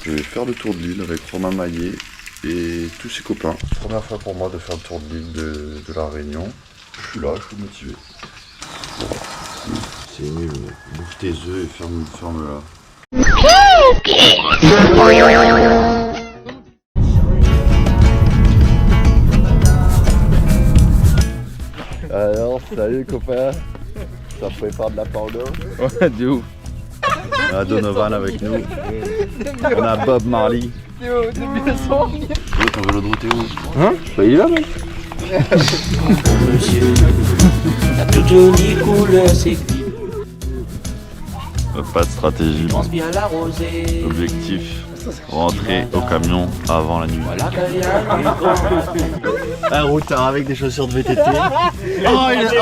je vais faire le tour de l'île avec Romain Maillet et tous ses copains. Première fois pour moi de faire le tour de l'île de la Réunion. Je suis là, je suis motivé. C'est nul, mec. Bouffe tes œufs et ferme-la. Alors, salut copains. Ça prépare de la porno. Ouais, de ouf. On a Donovan avec nous. On a Bob Marley. Théo, t'es bien sorti. Ton vélo de route est où? Hein? Bah il est là, mec. Monsieur, la toute jolie couleur s'écrit. Pas de stratégie. Pense bien la rosée. Objectif, rentrer au camion avant la nuit. Voilà qu'elle y a du grand. Un routard avec des chaussures de VTT. Oh, il est...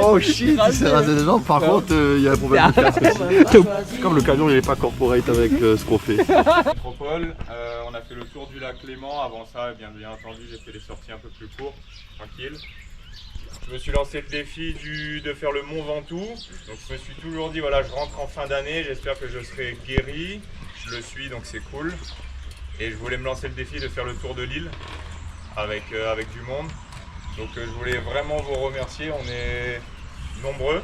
oh shit, il s'est rasé les jambes. Par contre, il y a un problème de casque aussi. Comme le camion il n'est pas corporate avec ce qu'on fait. Métropole, on a fait le tour du lac Léman. Avant ça, bien entendu, j'ai fait des sorties un peu plus courtes, tranquilles. Je me suis lancé le défi de faire le Mont Ventoux. Donc je me suis toujours dit, voilà, je rentre en fin d'année, j'espère que je serai guéri. Je le suis, donc c'est cool. Et je voulais me lancer le défi de faire le tour de l'île avec du monde. Donc je voulais vraiment vous remercier, on est nombreux.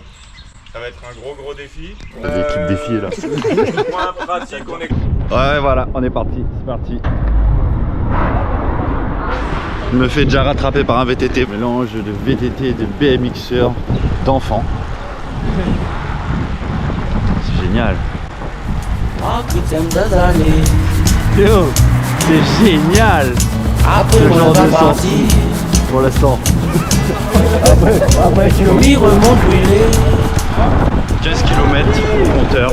Ça va être un gros défi. L'équipe défi est là. Moins pratique, on est... Ouais, voilà, on est parti, c'est parti. Je me fais déjà rattraper par un VTT. Mélange de VTT et de BMXeur d'enfants. C'est génial. Ah, putain d'années. Yo, c'est génial. Après, Ce on genre va de partir. Pour l'instant. Oui, remonte brûlé. 15 km compteur.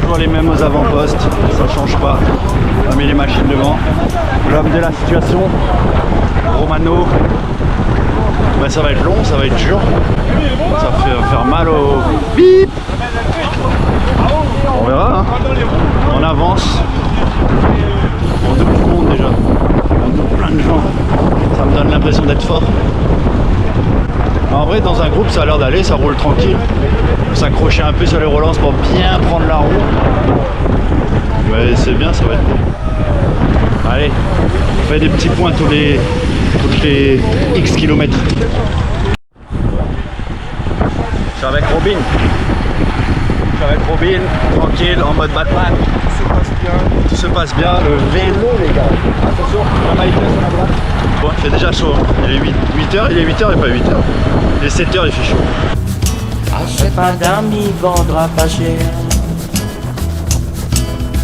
Toujours les mêmes aux avant-postes, ça change pas. On a mis les machines devant. L'homme de la situation, Romano. Ben, ça va être long, ça va être dur. Ça va faire mal au bip. On verra, hein. On avance. On double compte déjà. On double plein de gens. Ça me donne l'impression d'être fort. En vrai, dans un groupe, ça a l'air d'aller, ça roule tranquille. S'accrocher un peu sur les relances pour bien prendre la roue. Mais c'est bien, ça va être bon. Allez, on fait des petits points toutes les X kilomètres. Je suis avec Robin. Je suis avec Robin, tranquille, en mode Batman. Tout se passe bien. Le vélo, les gars. Attention, la maille sur la droite. Bon, il fait déjà chaud. Il est 8h, il est 8h et pas 8h. Il est 7h, il fait chaud. Achète madame, il vendra pas cher.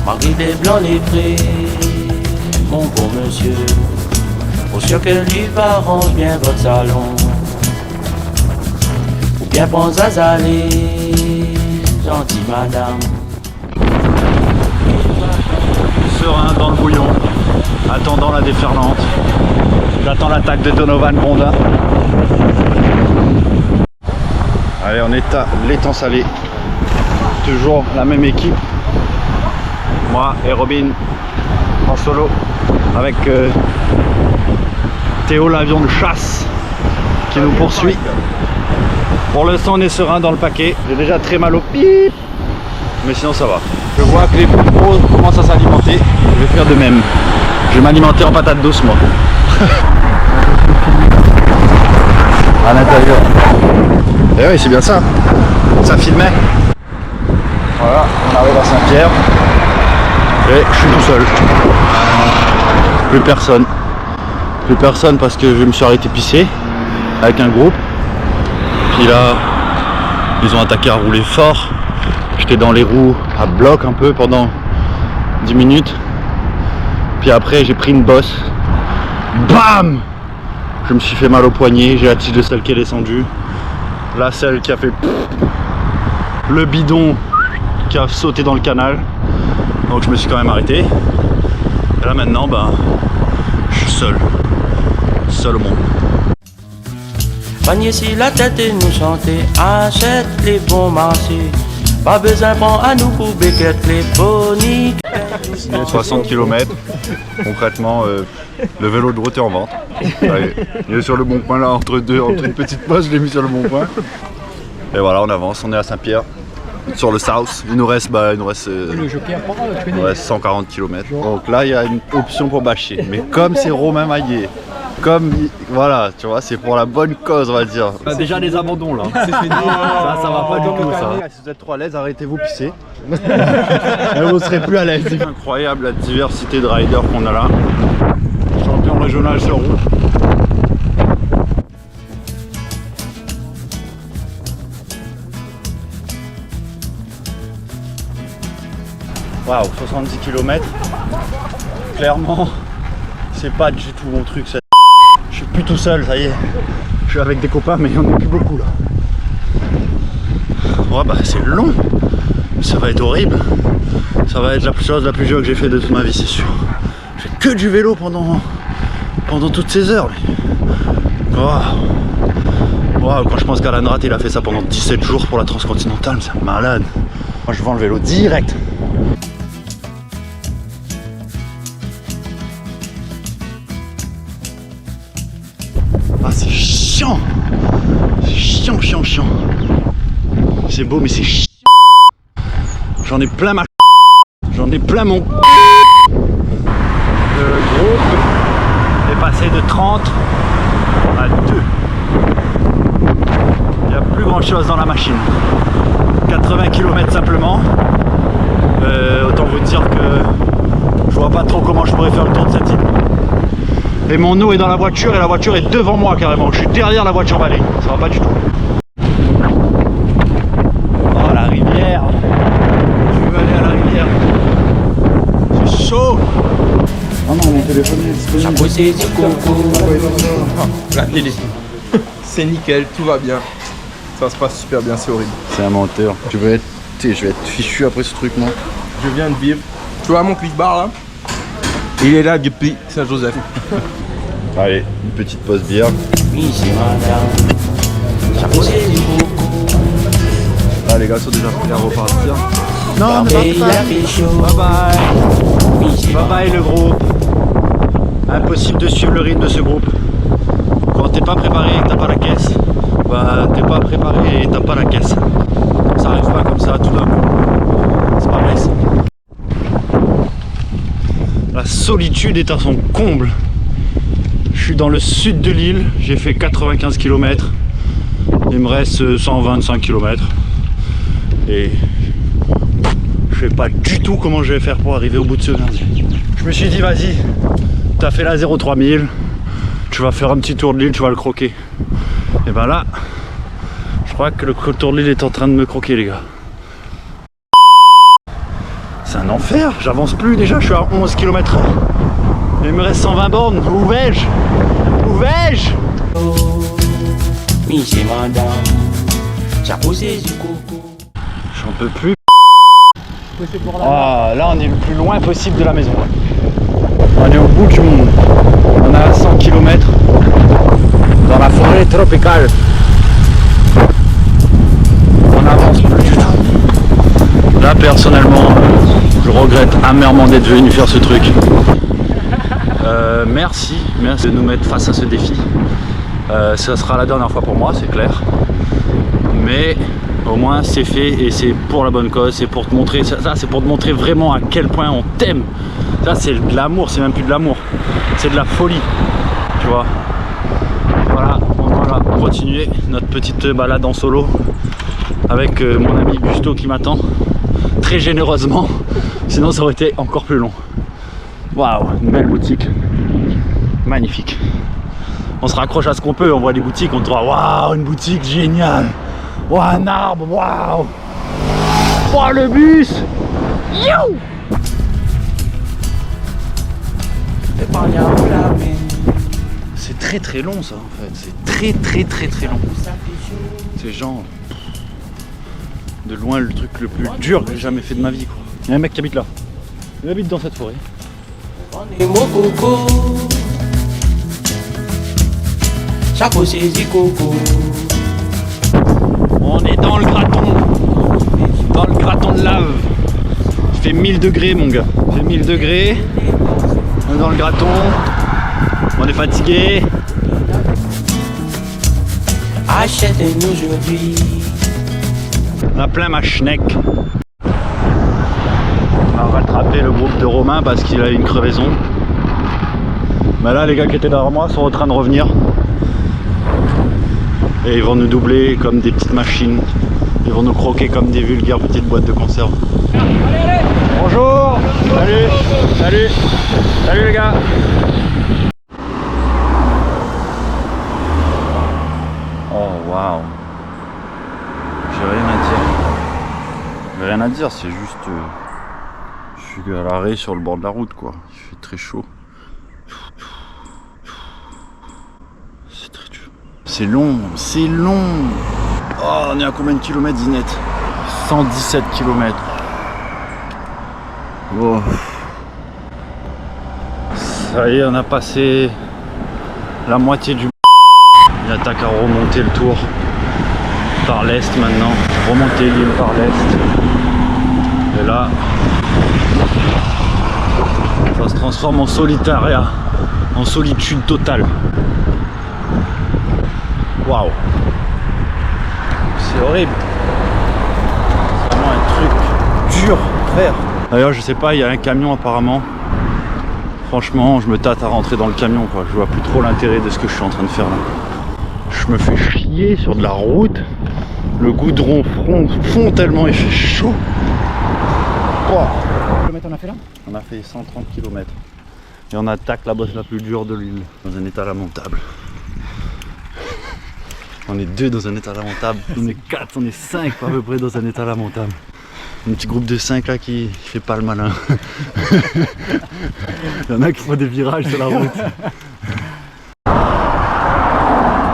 Marie des blancs les prés. Mon bon monsieur, pour sûr que lui arrange bien votre salon. Ou bien prends Zazalé, gentille madame. Serein dans le bouillon, attendant la déferlante. J'attends l'attaque de Donovan Bondin. Allez, on est à l'étang salé. Toujours la même équipe. Moi et Robin en solo avec Théo, l'avion de chasse qui nous poursuit. Pour l'instant on est serein dans le paquet. J'ai déjà très mal au pip, mais sinon ça va. Je vois que les pros commencent à s'alimenter. Je vais faire de même. Je vais m'alimenter en patates douces moi. À l'intérieur. Et oui, c'est bien ça. Ça filmait. Voilà, on arrive à Saint-Pierre. Et je suis tout seul. Plus personne. Plus personne parce que je me suis arrêté pisser avec un groupe. Puis là, ils ont attaqué à rouler fort. J'étais dans les roues à bloc un peu pendant 10 minutes. Puis après, j'ai pris une bosse. Bam! Je me suis fait mal au poignet. J'ai la tige de selle qui est descendue. La selle qui a fait le bidon qui a sauté dans le canal. Donc je me suis quand même arrêté. Et là maintenant, je suis seul. Seul au monde. Panier si la tête et nous chanter, achète les bons marchés. Pas besoin prendre à nous pour béquette les boniques. 60 km. Concrètement, le vélo de route est en vente. Allez, il est sur le bon point là, entre une petite pause, je l'ai mis sur le bon point. Et voilà, on avance, on est à Saint-Pierre. sur le South. Il nous reste, Le jockey tu connais. 140 km. Donc là, il y a une option pour bâcher. Mais comme c'est Romain Maillet, voilà, tu vois, c'est pour la bonne cause, on va dire. Déjà des abandons là. C'est fini. Ça va pas du tout, ça. Si vous êtes trop à l'aise, arrêtez-vous pisser. Vous serez plus à l'aise. C'est incroyable la diversité de riders qu'on a là. Champion régional sur route. Waouh, 70 km. Clairement, c'est pas du tout mon truc. Je suis plus tout seul, ça y est. Je suis avec des copains, mais il n'y en a plus beaucoup là. Ouais, bah c'est long. Ça va être horrible. Ça va être la chose la plus dure que j'ai fait de toute ma vie, c'est sûr. Je fais que du vélo pendant toutes ces heures. Waouh, quand je pense qu'Alan Rat il a fait ça pendant 17 jours pour la transcontinentale, c'est malade. Moi je vends le vélo direct. Ah c'est chiant. C'est chiant. C'est beau mais c'est chiant. J'en ai plein ma. J'en ai plein mon. Le groupe est passé de 30 à 2. Il n'y a plus grand chose dans la machine. 80 km simplement. Autant vous dire que je vois pas trop comment je pourrais faire le tour de cette île. Et mon eau est dans la voiture et la voiture est devant moi carrément. Je suis derrière la voiture balai. Ça va pas du tout. Oh la rivière. Je veux aller à la rivière. C'est chaud. Oh non, mon téléphone est disponible. La télé. C'est nickel, tout va bien. Ça se passe super bien, c'est horrible. C'est un menteur. Je vais être fichu après ce truc, moi. Je viens de vivre. Tu vois mon clic bar là? Il est là depuis Saint-Joseph. Allez, une petite pause bière. Ah, les gars sont déjà prêts à repartir. Non, ne partez pas. Bye bye. Bye bye le groupe. Impossible de suivre le rythme de ce groupe. Quand t'es pas préparé et que t'as pas la caisse, bah t'es pas préparé et t'as pas la caisse. Ça arrive pas comme ça tout d'un coup. C'est pas vrai ça. La solitude est à son comble. Je suis dans le sud de l'île, j'ai fait 95 km. Il me reste 125 km. Et je sais pas du tout comment je vais faire pour arriver au bout de ce merdier. Je me suis dit vas-y, t'as fait la 03000, tu vas faire un petit tour de l'île, tu vas le croquer. Et ben là, je crois que le tour de l'île est en train de me croquer les gars. C'est un enfer, j'avance plus déjà, je suis à 11 km/h. Il me reste 120 bornes, où vais-je? Où vais-je? J'en peux plus. Ah, là on est le plus loin possible de la maison. On est au bout du monde. On a 100 km dans la forêt tropicale. On n'avance plus du tout. Là personnellement, je regrette amèrement d'être venu faire ce truc. Merci de nous mettre face à ce défi. Ça sera la dernière fois pour moi, c'est clair. Mais au moins c'est fait et c'est pour la bonne cause, c'est pour te montrer, ça c'est pour te montrer vraiment à quel point on t'aime. Ça c'est de l'amour, c'est même plus de l'amour, c'est de la folie, tu vois. Voilà, on va continuer notre petite balade en solo avec mon ami Gusto qui m'attend très généreusement, sinon ça aurait été encore plus long. Waouh, une belle boutique, magnifique. On se raccroche à ce qu'on peut, on voit des boutiques, on te voit, waouh, une boutique géniale. Waouh, un arbre, waouh. Waouh, le bus. Youh. C'est très très long ça en fait, c'est très long. C'est genre de loin le truc le plus dur que j'ai jamais fait de ma vie quoi. Il y a un mec qui habite là, il habite dans cette forêt. On est dans le graton de lave. Il fait 1000 degrés mon gars, il fait 1000 degrés. On est dans le graton, on est fatigué. Achète-nous aujourd'hui. On a plein ma schneck. On a rattrapé le groupe de Romain parce qu'il a eu une crevaison. Mais là les gars qui étaient derrière moi sont en train de revenir. Et ils vont nous doubler comme des petites machines. Ils vont nous croquer comme des vulgaires petites boîtes de conserve. Bonjour. Salut. Salut. Salut les gars. Oh waouh. J'ai rien à dire. J'ai rien à dire, c'est juste... je suis à l'arrêt sur le bord de la route quoi. Il fait très chaud. C'est très chaud. C'est long, c'est long. Oh, on est à combien de kilomètres Zinette? 117 km. Oh. Ça y est, on a passé la moitié du... Il attaque à remonter le tour par l'est maintenant. Remonter l'île par l'est. Et là, ça se transforme en solitaria, en solitude totale. Waouh! C'est horrible. C'est vraiment un truc dur à faire. D'ailleurs, je sais pas, il y a un camion apparemment. Franchement, je me tâte à rentrer dans le camion quoi. Je vois plus trop l'intérêt de ce que je suis en train de faire là. Je me fais chier sur de la route. Le goudron fond tellement il fait chaud. Oh. Combien on a fait là? On a fait 130 km. Et on attaque la bosse la plus dure de l'île, dans un état lamentable. On est 2 dans un état lamentable, on est 4, on est 5 à peu près dans un état lamentable. Un petit groupe de 5 là qui fait pas le malin. Il y en a qui font des virages sur la route.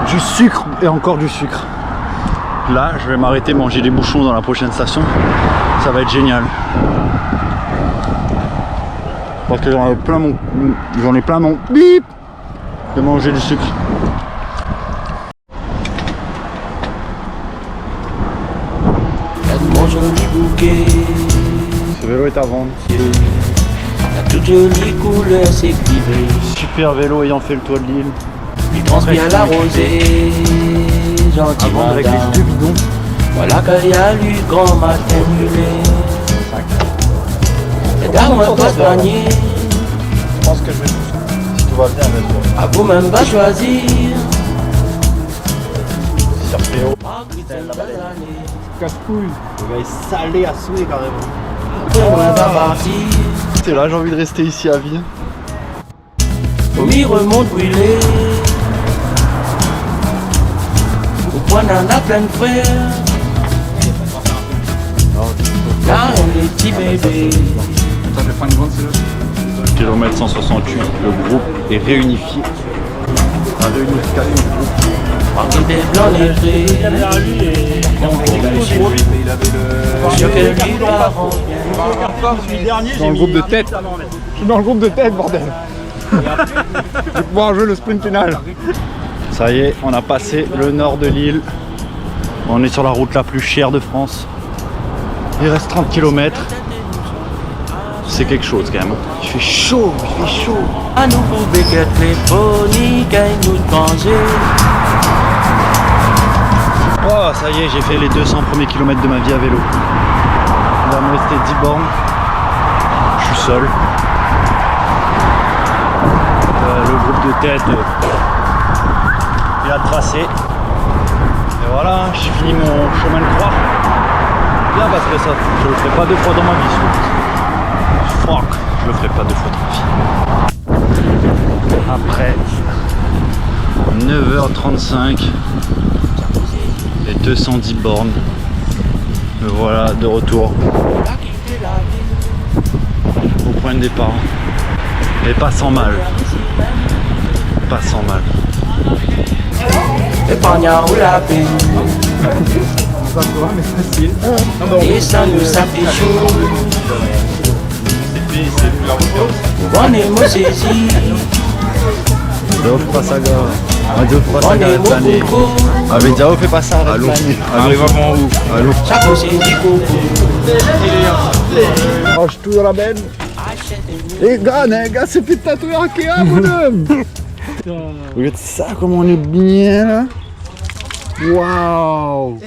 Du sucre et encore du sucre. Là, je vais m'arrêter manger des bouchons dans la prochaine station. Ça va être génial. Parce que j'en ai plein mon bip de manger du sucre. Mon joli bouquet, Ce vélo est à vendre. la toute jolie couleur s'écrivait. Super vélo ayant fait le toit de l'île. Il transpire la rosée, gentiment Avec les madame. 2 bidons. Voilà qu'il y a lu grand matin brûlé. Et dans mon poste panier, Je pense que je vais tout ça. Si tout va bien, à vous-même va choisir. sur PO. Casse-couille. Le gars est salé à souhait carrément. Après on va partir, C'est là, j'ai envie de rester ici à vie. au remonte brûlé. Au point dans la pleine frère, là on est petits bébés. Kilomètre 168, le groupe est réunifié. La réunification du groupe. Parmi des blancs légers, mon beau monsieur, sur quel lui parents bien. Dans le groupe de tête. Je suis dans le groupe de tête, bordel. Je vais pouvoir jouer le sprint final. Ça y est, on a passé le nord de l'île. On est sur la route la plus chère de France. Il reste 30 km. C'est quelque chose quand même. Il fait chaud, il fait chaud. À nous pour béquette téléphonique, à nous de manger. Oh, ça y est, j'ai fait les 200 premiers kilomètres de ma vie à vélo. Il va me rester 10 bornes. Je suis seul. Le groupe de tête, il a tracé. Et voilà, j'ai fini mon chemin de croix. Bien parce que ça, je le ferai pas 2 fois dans ma vie. Fuck, je le ferai pas 2 fois dans ma vie. Après 9h35 et 210 bornes, me voilà de retour au point de départ. Mais pas sans mal. Pas sans mal. Et pognon ou la paix. Et ça nous ça fait chaud. On est mot saisi. Dove Passaga. Dove On Passaga est mot plané. coco. Avec Diao fait pas ça. Allô. Arrive avant vous. Allô. Ça faut c'est du coco. Range-tout dans la benne. Les gars, c'est fait tatouer un Ikea, bonhomme. Regarde ça, comment on est bien là. Waouh.